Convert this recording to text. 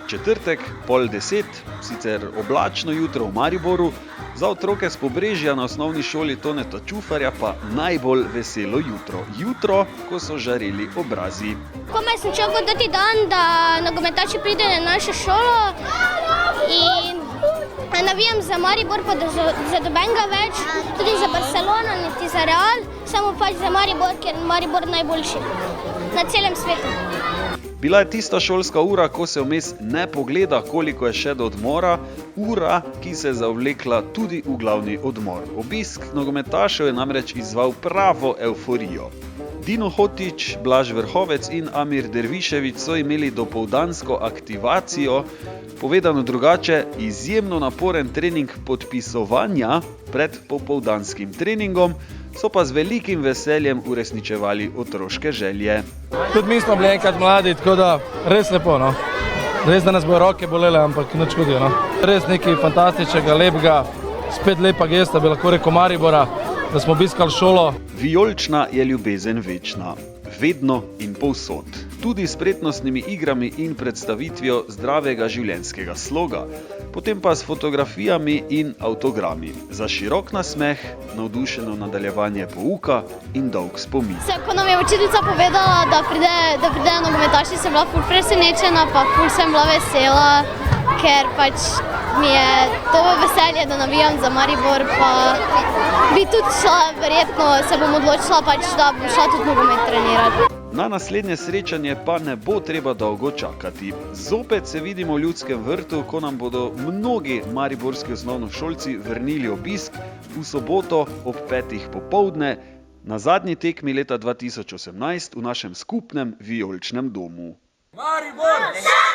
Četrtek, 9:30, sicer oblačno jutro v Mariboru, za otroke s Pobrežja na osnovni šoli Toneta Čufarja pa najbolj veselo jutro. Jutro, ko so žareli obrazi. Komaj sem čakal toti dan, da nogometaši pridejo na našo šolo in navijam za Maribor, pa za nobenega več, tudi za Barcelono, niti za Real, samo pač za Maribor, ker je Maribor najboljši na celem svetu. Bila je tista šolska ura, ko se vmes ne pogleda, koliko je še do odmora, ura, ki se je zavlekla tudi v glavni odmor. Obisk nogometašev je namreč izzval pravo evforijo. Dino Hotić, Blaž Vrhovec in Amir Dervišević so imeli dopoldansko aktivacijo, povedano drugače, izjemno naporen trening podpisovanja pred popoldanskim treningom, so pa z velikim veseljem uresničevali otroške želje. Tudi mi smo bili enkrat mladi, tako da res lepo, no. Res, da nas bojo roke bolele, ampak nič hudega, no. Res nekaj fantastičnega, lepega, spet lepa gesta, bi lahko rekel Maribora, da smo obiskali šolo. Vijolična je ljubezen večna, vedno in povsod. Tudi s spretnostnimi igrami in predstavitvijo zdravega življenjskega sloga, potem pa s fotografijami in avtogrami. Za širok nasmeh, navdušeno nadaljevanje pouka in dolg spomin. Ko nam je učiteljica povedala, da pridejo nogometaši, sem bila ful presenečena, pa ful sem bila vesela, ker pač mi je to veselje, da navijam za Maribor, pa bi tudi šla, verjetno se bom odločila pač, da bom šla tudi nogomet trenirati. Na naslednje srečanje pa ne bo treba dolgo čakati. Zopet se vidimo v Ljudskem vrtu, ko nam bodo mnogi mariborski osnovnošolci vrnili obisk v soboto ob 5. popoldne na zadnji tekmi leta 2018 v našem skupnem vijoličnem domu. Maribor!